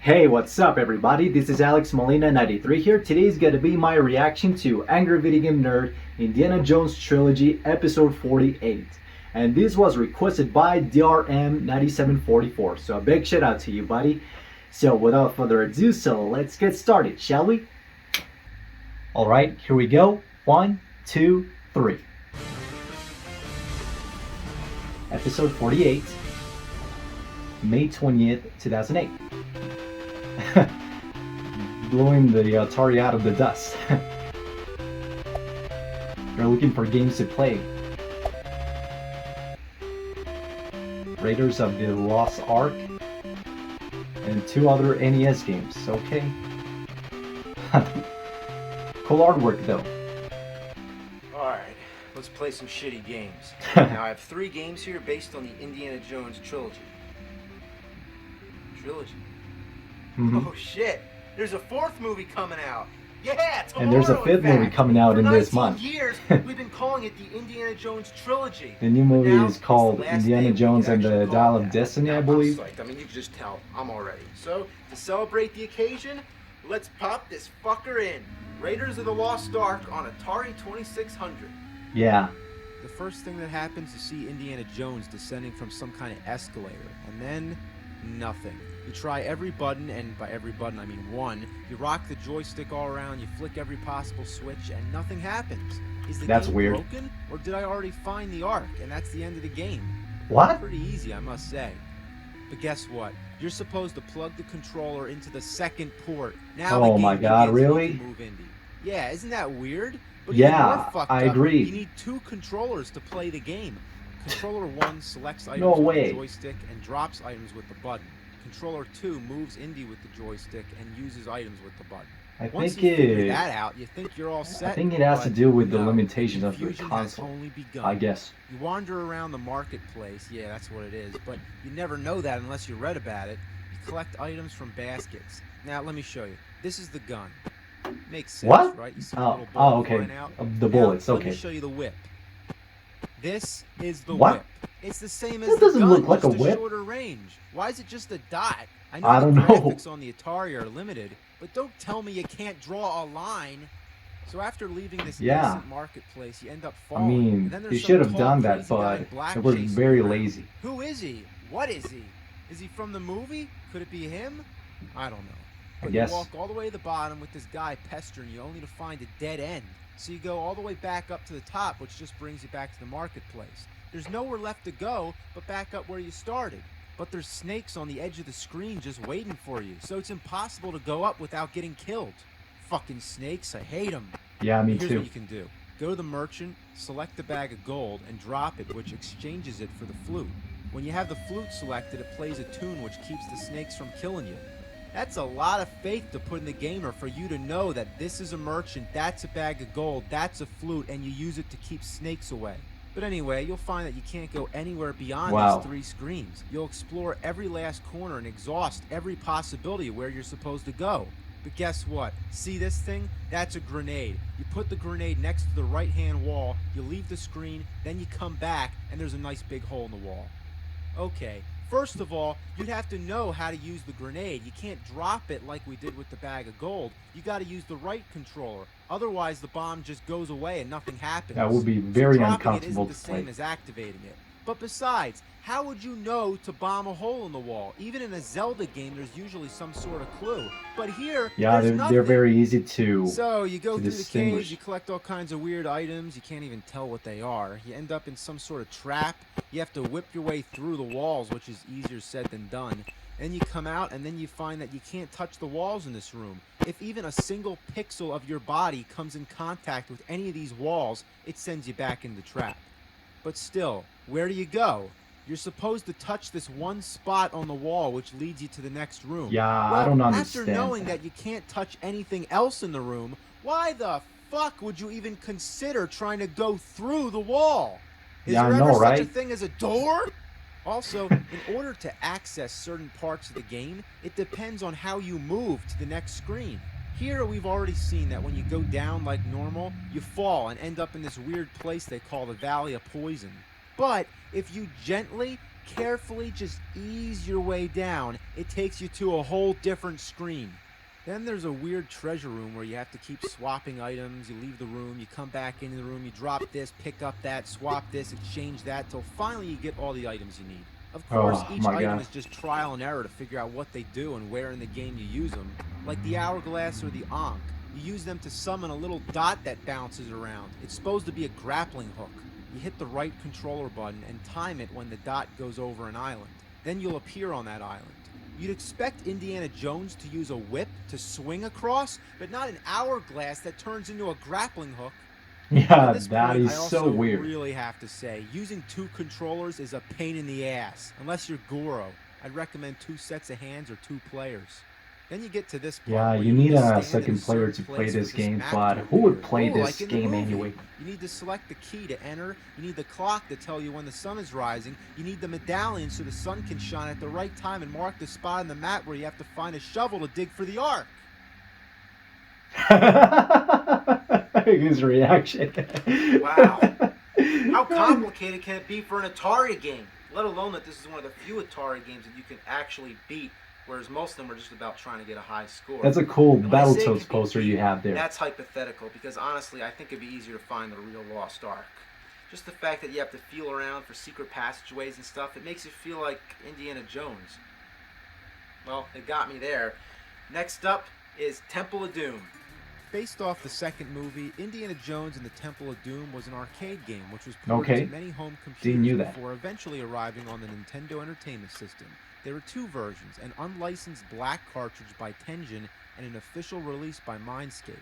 Hey, what's up everybody? This is Molina93 here. Today's gonna be my reaction to Angry Video Game Nerd Indiana Jones Trilogy Episode 48. And this was requested by DRM9744. So a big shout out to you, buddy. So without further ado, let's get started, shall we? Alright, here we go. 1, 2, 3. Episode 48. May 20th, 2008. Blowing the Atari out of the dust. They're looking for games to play. Raiders of the Lost Ark and 2 other NES games. Okay. Cool artwork though. Alright, let's play some shitty games. Now I have 3 games here based on the Indiana Jones Trilogy. Oh shit! There's a 4th movie coming out. Yeah, tomorrow, and there's a 5th movie coming out in this month. For 19 years, we've been calling it the Indiana Jones Trilogy. The new movie is called Indiana Jones and the Dial of Destiny, I believe. I mean, you can just tell I'm all ready. So, to celebrate the occasion, let's pop this fucker in. Raiders of the Lost Ark on Atari 2600. Yeah. The first thing that happens is see Indiana Jones descending from some kind of escalator, and then nothing. You try every button, and by every button I mean 1. You rock the joystick all around, you flick every possible switch, and nothing happens. Is the game weird. Broken, or did I already find the Ark, and that's the end of the game? What? Pretty easy, I must say. But guess what? You're supposed to plug the controller into the 2nd port. Now oh my god, really? Move Indy. Yeah, isn't that weird? But yeah, I agree. You need 2 controllers to play the game. Controller 1 selects items no with way. the joystick and drops items with the button. Controller 2 moves Indy with the joystick and uses items with the button. Once you figure that out, you think you're all set. I think it has to do with the limitations of the confusion console. has only begun. I guess. You wander around the marketplace, yeah, that's what it is, but you never know that unless you read about it. You collect items from baskets. Now, let me show you. This is the gun. Makes sense, what? right? You see oh, the little okay. out? The bullets, now, okay. Let me show you the whip. This is the what? whip. It's the same as that the doesn't gun, look like just a whip. shorter range. Why is it just a dot? I don't the know. graphics on the Atari are limited, but don't tell me you can't draw a line. So after leaving this innocent marketplace, you end up falling. I mean, and then they should have done that, but it was very lazy. Who is he? What is he? Is he from the movie? Could it be him? I don't know. But I guess. You walk all the way to the bottom with this guy pestering you, only to find a dead end. So you go all the way back up to the top, which just brings you back to the marketplace. There's nowhere left to go but back up where you started. But there's snakes on the edge of the screen just waiting for you, so it's impossible to go up without getting killed. Fucking snakes, I hate them. Yeah, me Here's too. what you can do. Go to the merchant, select the bag of gold, and drop it, which exchanges it for the flute. When you have the flute selected, it plays a tune which keeps the snakes from killing you. That's a lot of faith to put in the gamer for you to know that this is a merchant, that's a bag of gold, that's a flute, and you use it to keep snakes away. But anyway, you'll find that you can't go anywhere beyond these 3 screens. You'll explore every last corner and exhaust every possibility of where you're supposed to go. But guess what? See this thing? That's a grenade. You put the grenade next to the right-hand wall, you leave the screen, then you come back, and there's a nice big hole in the wall. Okay. First of all, you'd have to know how to use the grenade. You can't drop it like we did with the bag of gold. You got to use the right controller. Otherwise, the bomb just goes away and nothing happens. That would be very so uncomfortable it isn't to the play. same as activating it. But besides, how would you know to bomb a hole in the wall? Even in a Zelda game, there's usually some sort of clue. But here, they're very easy to So you go through the distinguish. cage, you collect all kinds of weird items. You can't even tell what they are. You end up in some sort of trap. You have to whip your way through the walls, which is easier said than done. Then you come out, and then you find that you can't touch the walls in this room. If even a single pixel of your body comes in contact with any of these walls, it sends you back in the trap. But still, where do you go? You're supposed to touch this one spot on the wall, which leads you to the next room. Yeah, well, I don't understand. After knowing that you can't touch anything else in the room, why the fuck would you even consider trying to go through the wall? Is there ever such a thing as a door? Also, in order to access certain parts of the game, it depends on how you move to the next screen. Here we've already seen that when you go down like normal, you fall and end up in this weird place they call the Valley of Poison. But if you gently carefully just ease your way down, it takes you to a whole different screen. Then there's a weird treasure room where you have to keep swapping items. You leave the room, you come back into the room, you drop this, pick up that, swap this, exchange that, till finally you get all the items you need. Of course, Oh each my item God. is just trial and error to figure out what they do and where in the game you use them. Like the hourglass or the ankh. You use them to summon a little dot that bounces around. It's supposed to be a grappling hook. You hit the right controller button and time it when the dot goes over an island. Then you'll appear on that island. You'd expect Indiana Jones to use a whip to swing across, but not an hourglass that turns into a grappling hook. Yeah, At this that point, is I so also weird. really have to say, using 2 controllers is a pain in the ass. Unless you're Goro, I'd recommend 2 sets of hands or 2 players. Then you get to this part Yeah, where you need just a stand in second player certain to play place this for game, map but to who would appear. play Oh, this like in the game movie. anyway? You need to select the key to enter. You need the clock to tell you when the sun is rising. You need the medallion so the sun can shine at the right time and mark the spot on the map where you have to find a shovel to dig for the Ark. His reaction. Wow. How complicated can it be for an Atari game? Let alone that this is one of the few Atari games that you can actually beat, whereas most of them are just about trying to get a high score. That's a cool And when I say it Battletoads can be poster you beat, have there. That's hypothetical, because honestly, I think it'd be easier to find the real Lost Ark. Just the fact that you have to feel around for secret passageways and stuff, it makes you feel like Indiana Jones. Well, it got me there. Next up is Temple of Doom. Based off the second movie, Indiana Jones and the Temple of Doom was an arcade game which was ported Okay. to many home Didn't computers know that. before eventually arriving on the Nintendo Entertainment System. There were 2 versions, an unlicensed black cartridge by Tengen and an official release by Mindscape,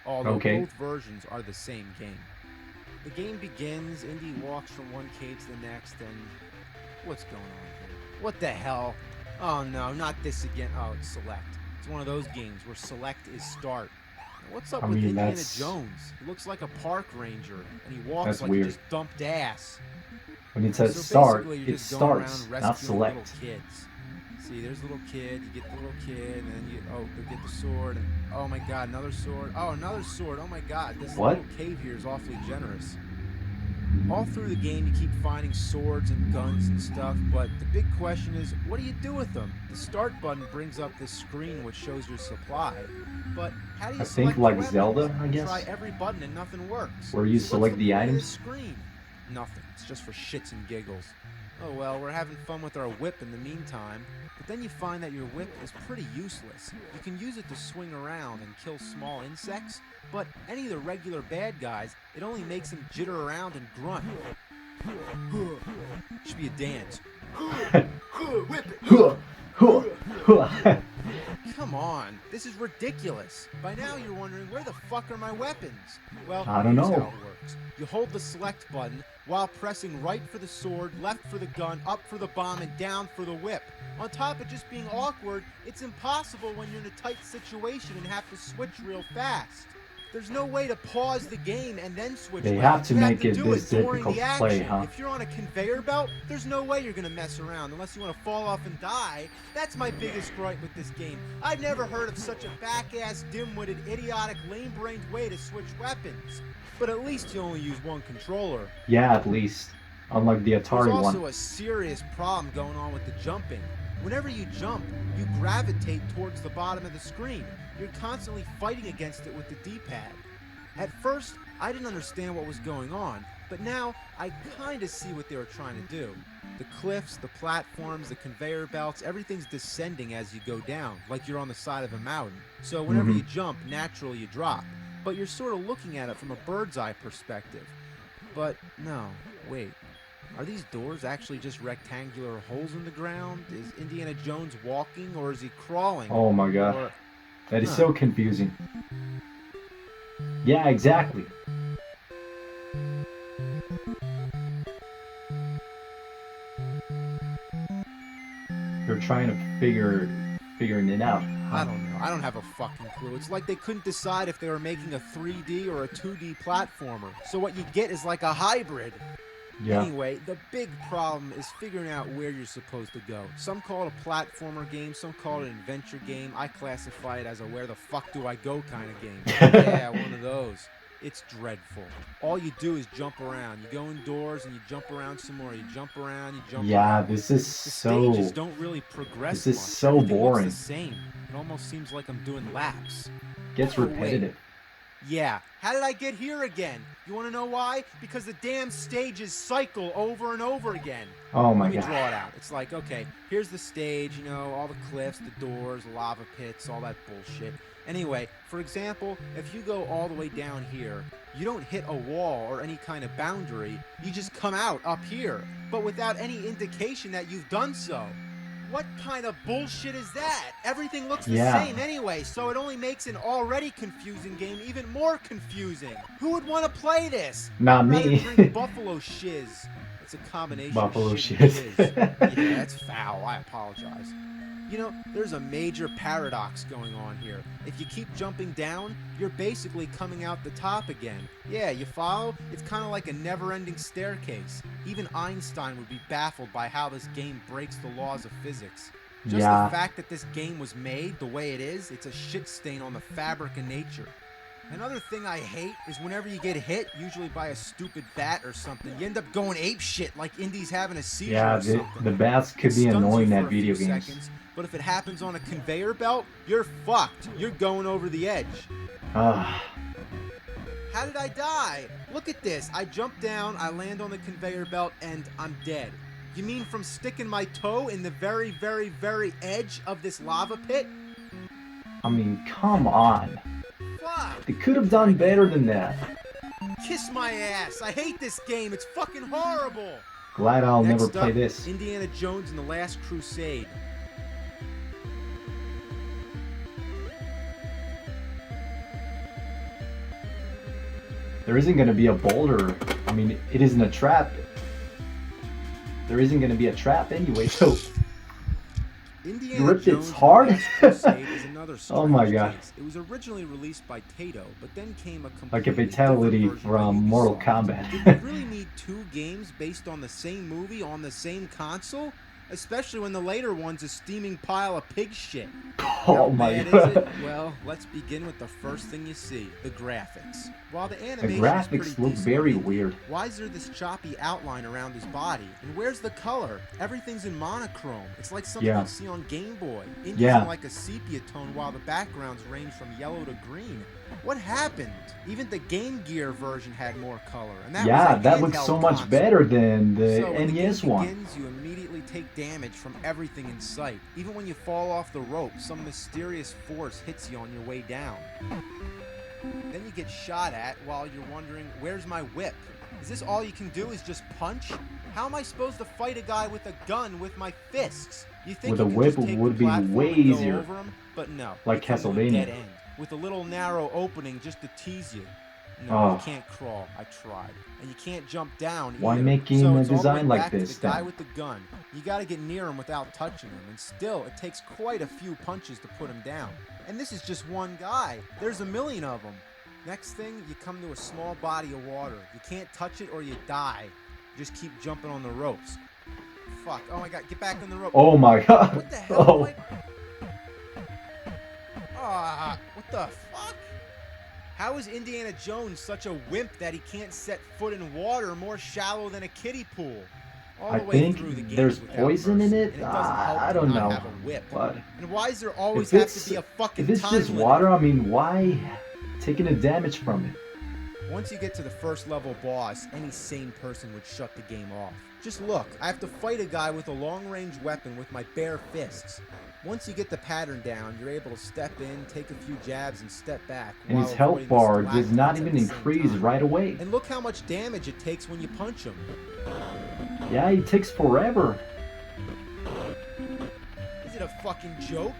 although Okay. both versions are the same game. The game begins, Indy walks from one cave to the next, and what's going on here? What the hell? Oh no, not this again. Oh, it's Select. It's one of those games where Select is Start. What's up I with mean, Indiana that's- Jones? He looks like a park ranger, and he walks That's like weird. he just dumped ass. When it says So start, basically, you're it just going starts, around not rescuing little select. kids. See, there's a little kid. You get the little kid, and then you they get the sword. And, oh my God, another sword. Oh, another sword. Oh my God, this What? little cave here is awfully generous. All through the game, you keep finding swords and guns and stuff, but the big question is, what do you do with them? The start button brings up this screen which shows your supply, but how do you I think select your like weapons? Zelda, I You guess? try every button and nothing works. Where you So select what's the point of items? this screen? Nothing. It's just for shits and giggles. Oh well, we're having fun with our whip in the meantime, but then you find that your whip is pretty useless. You can use it to swing around and kill small insects, but any of the regular bad guys, it only makes them jitter around and grunt. Should be a dance. Whip it. Huh, huh, huh. Come on, this is ridiculous. By now you're wondering, where the fuck are my weapons? Well, I don't here's know. how it works. You hold the select button while pressing right for the sword, left for the gun, up for the bomb, and down for the whip. On top of just being awkward, it's impossible when you're in a tight situation and have to switch real fast. There's no way to pause the game and then switch They weapons. have to You make it do this during difficult the to play, action. huh? If you're on a conveyor belt, there's no way you're gonna mess around unless you want to fall off and die. That's my biggest gripe with this game. I've never heard of such a back-ass, dim-witted, idiotic, lame-brained way to switch weapons. But at least you only use one controller. Yeah, at least. Unlike the There's Atari also one. a serious problem going on with the jumping. Whenever you jump, you gravitate towards the bottom of the screen. You're constantly fighting against it with the D-pad. At first, I didn't understand what was going on, but now I kind of see what they were trying to do. The cliffs, the platforms, the conveyor belts, everything's descending as you go down, like you're on the side of a mountain. So whenever you jump, naturally you drop. But you're sort of looking at it from a bird's eye perspective. But no, wait. Are these doors actually just rectangular holes in the ground? Is Indiana Jones walking, or is he crawling? Oh my God. Or- That is Huh. so confusing. Yeah, exactly. You're trying to figuring it out. I don't know. I don't have a fucking clue. It's like they couldn't decide if they were making a 3D or a 2D platformer. So what you get is like a hybrid. Yeah. Anyway, the big problem is figuring out where you're supposed to go. Some call it a platformer game, some call it an adventure game. I classify it as a where the fuck do I go kind of game. Yeah, one of those. It's dreadful. All you do is jump around. You go indoors and you jump around some more. You jump around, you jump Yeah, around. this is The so... stages don't really progress This is much. so Everything boring. looks the same. It almost seems like I'm doing laps. Gets Oh, wait. repetitive. Yeah. How did I get here again? You want to know why? Because the damn stages cycle over and over again. Oh my Let me god. draw it out. It's like, okay, here's the stage, you know, all the cliffs, the doors, lava pits, all that bullshit. Anyway, for example, if you go all the way down here, you don't hit a wall or any kind of boundary. You just come out up here, but without any indication that you've done so. What kind of bullshit is that? Everything looks the same anyway, so it only makes an already confusing game even more confusing. Who would want to play this? Not I'd rather me. drink buffalo shiz. It's a combination Buffalo of shit shiz. and shiz. Yeah, that's foul. I apologize. You know, there's a major paradox going on here. If you keep jumping down, you're basically coming out the top again. Yeah, you follow? It's kind of like a never-ending staircase. Even Einstein would be baffled by how this game breaks the laws of physics. Just the fact that this game was made the way it is, it's a shit stain on the fabric of nature. Another thing I hate is whenever you get hit, usually by a stupid bat or something, you end up going ape shit like Indy's having a seizure or something. The bats could be It stuns annoying you at for a few video games. seconds, but if it happens on a conveyor belt, you're fucked. You're going over the edge. Ah, How did I die? Look at this. I jump down, I land on the conveyor belt, and I'm dead. You mean from sticking my toe in the very, very, very edge of this lava pit? I mean, come on. Fuck! They could have done better than that. Kiss my ass. I hate this game. It's fucking horrible. Glad I'll Next never play up, this. Indiana Jones and the Last Crusade. There isn't going to be a boulder. I mean, it isn't a trap. There isn't going to be a trap anyway, so... Indiana You ripped it Jones hard? and the Last Crusade is another Oh my strange god. case. It was originally released by Taito, but then came a Like a completely fatality different version by from Mortal Ubisoft. Kombat. Did we really need two games based on the same movie on the same console? Especially when the later one's a steaming pile of pig shit. Oh How my bad is god. it? Well, let's begin with the first thing you see, the graphics. While the The animation is pretty graphics look decent very looking, weird. why is there this choppy outline around his body? And where's the color? Everything's in monochrome. It's like something Yeah. you'd see on Game Boy. Indy's Yeah. in like a sepia tone while the backgrounds range from yellow to green. What happened? Even the Game Gear version had more color. And that Yeah, was a that looks handheld so much console. better than the So when the game NES one. begins, you immediately take damage from everything in sight. Even when you fall off the rope, some mysterious force hits you on your way down. Then you get shot at while you're wondering, where's my whip? Is this all you can do is just punch? How am I supposed to fight a guy with a gun with my fists? You think With you a could whip just take would the be platform way and go easier. over him? But no. Like you come to a Castlevania. dead end, with a little narrow opening just to tease you. No, Oh. you can't crawl. I tried. And you can't jump down Why either. make game So a it's all the way design like back to this, the guy then? with the gun. You gotta get near him without touching him, and still, it takes quite a few punches to put him down. And this is just one guy. There's a million of them. Next thing, you come to a small body of water. You can't touch it or you die. You just keep jumping on the ropes. Fuck. Oh my god, get back on the rope. Oh my god. What the hell? Oh. What the fuck? How is Indiana Jones such a wimp that he can't set foot in water more shallow than a kiddie pool? All I the way think through the game there's without poison in mercy, it? and doesn't help I to don't not know. have a whip. But And why does there always if have it's, to be a fucking if it's time just limit? water, I mean, why taking the damage from it? Once you get to the first level boss, any sane person would shut the game off. Just look, I have to fight a guy with a long-range weapon with my bare fists. Once you get the pattern down, you're able to step in, take a few jabs, and step back. And while his health avoiding the bar does not stalagmites even at the same increase time. right away. And look how much damage it takes when you punch him. Yeah, it takes forever. Is it a fucking joke?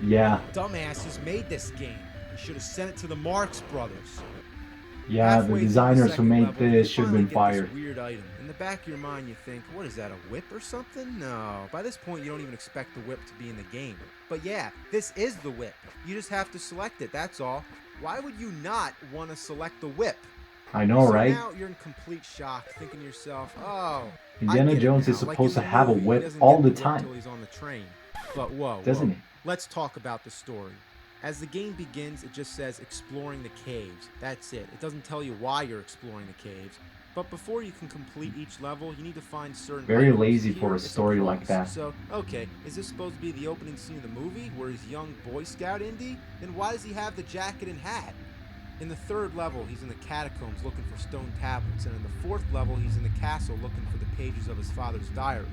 Yeah, Dumbasses made this game. You should have sent it to the Marx Brothers. yeah, the Halfway through designers who second made level, you this should have finally been get fired. This weird item. In the back of your mind, you think, what is that, a whip or something? No. By this point, you don't even expect the whip to be in the game. But yeah, this is the whip. You just have to select it, that's all. Why would you not want to select the whip? I know, So right? now you're in complete shock, thinking to yourself, oh, I Indiana get it Jones now. is Like supposed in to the have a movie, he whip doesn't all get the whip time. till he's on the train. But whoa, Doesn't whoa. he? Let's talk about the story. As the game begins, it just says exploring the caves. That's it. It doesn't tell you why you're exploring the caves. But before you can complete each level, you need to find certain Very items. lazy Here, for a it's story like cross. that. So, okay, is this supposed to be the opening scene of the movie, where he's young Boy Scout Indy? Then why does he have the jacket and hat? In the third level, he's in the catacombs looking for stone tablets, and in the fourth level, he's in the castle looking for the pages of his father's diary.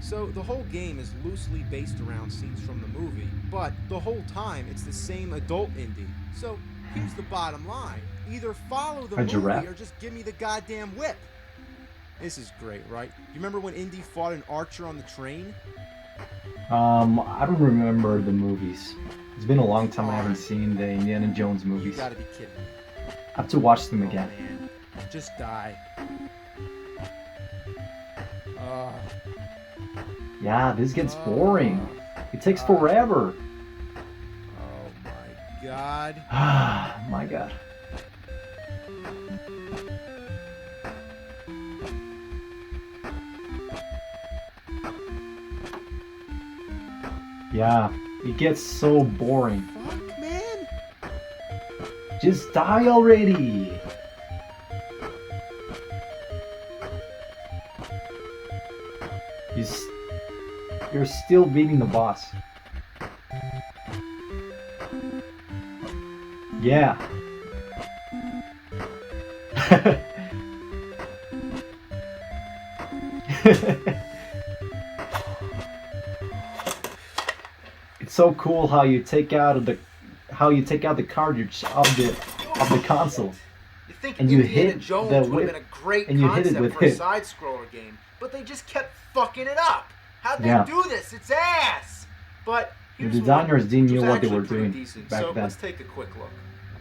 So the whole game is loosely based around scenes from the movie, but the whole time it's the same adult Indy. So here's the bottom line. Either follow the movie giraffe? or just give me the goddamn whip. This is great, right? You remember when Indy fought an archer on the train? I don't remember the movies. It's been a long time I haven't seen the Indiana Jones You movies. gotta be kidding me. I have to watch them Oh, again. man. Just die. Yeah, this gets boring. It takes forever. Oh my god. Ah, my god. Yeah, it gets so boring. Fuck, man. Just die already. You're still beating the boss. Yeah. It's so cool how you take out the cartridge of the console. You think And you Indiana hit Jones the would whip, have been a great and you hit it concept with for a it. side-scroller game, but they just kept fucking it up. How'd they Yeah. do this? It's ass! But The here's designers one didn't which know was what they actually were pretty doing decent. back so then. let's take a quick look.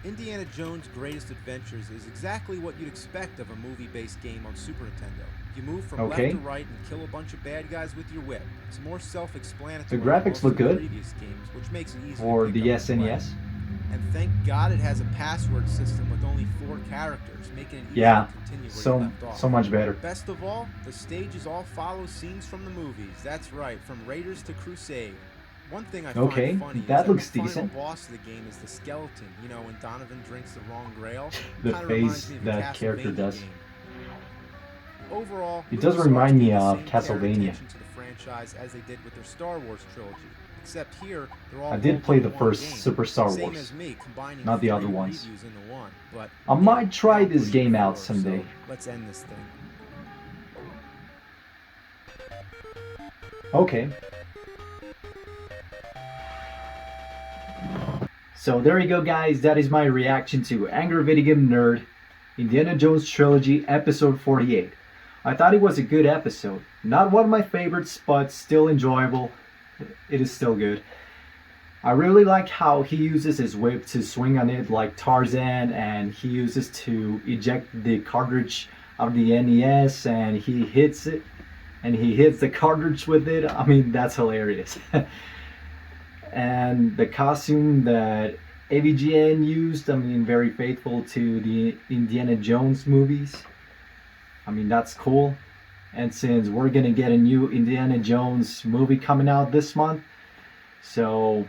Indiana Jones' Greatest Adventures is exactly what you'd expect of a movie-based game on Super Nintendo. You move from Okay. left to right and kill a bunch of bad guys with your whip. It's more self-explanatory The than graphics most look of the good. previous games, which makes it easy For to pick the up and play. SNES. And thank God it has a password system with only 4 characters, making it easy Yeah, to continue where you so left off. so much better. Best of all, the stages all follow scenes from the movies. That's right, from Raiders to Crusade. One thing I Okay, find funny that is looks the final decent. boss of the game is the skeleton. You know, when Donovan drinks the wrong grail. The Kinda face reminds me of a that character Castlevania does. game. Overall, It does LucasArts remind me gave the of same care and Castlevania. attention to the franchise as they did with their Star Wars trilogy. Except here, they're all I did rolled play into the one first game. Super Star Same Wars. as me, combining Not the 3 other ones. previews into one, but I might try now this pushing game out forward, someday. so let's end this thing. Okay. So there you go, guys. That is my reaction to Angry Video Game Nerd, Indiana Jones Trilogy, episode 48. I thought it was a good episode. Not one of my favorites, but still enjoyable. It is still good. I really like how he uses his whip to swing on it like Tarzan, and he uses to eject the cartridge of the NES, and he hits it, and he hits the cartridge with it. I mean, that's hilarious. And the costume that AVGN used, I mean, very faithful to the Indiana Jones movies. I mean, that's cool. And since we're gonna get a new Indiana Jones movie coming out this month, so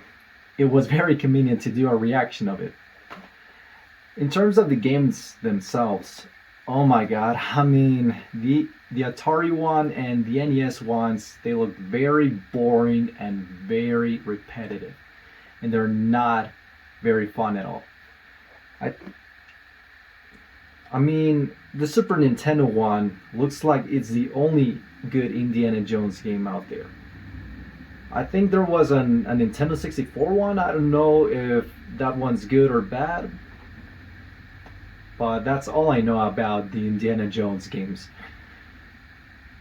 it was very convenient to do a reaction of it. In terms of the games themselves, oh my god, I mean, the Atari one and the NES ones, they look very boring and very repetitive, and they're not very fun at all. I mean, the Super Nintendo one looks like it's the only good Indiana Jones game out there. I think there was a Nintendo 64 one. I don't know if that one's good or bad, but that's all I know about the Indiana Jones games.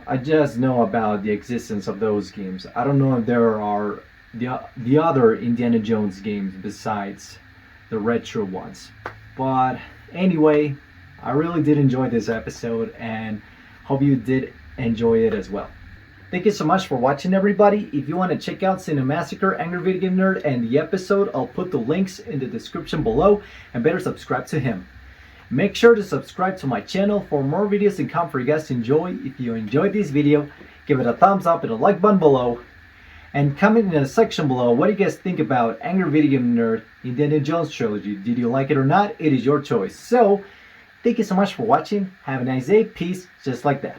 I just know about the existence of those games. I don't know if there are the other Indiana Jones games besides the retro ones. But anyway, I really did enjoy this episode and hope you did enjoy it as well. Thank you so much for watching, everybody. If you want to check out Cinemassacre, Angry Video Game Nerd, and the episode, I'll put the links in the description below, and better subscribe to him. Make sure to subscribe to my channel for more videos and come for you guys to enjoy. If you enjoyed this video, give it a thumbs up and a like button below. And comment in the section below, what do you guys think about Angry Video Game Nerd Indiana Jones Trilogy? Did you like it or not? It is your choice. So, thank you so much for watching. Have a nice day. Peace. Just like that.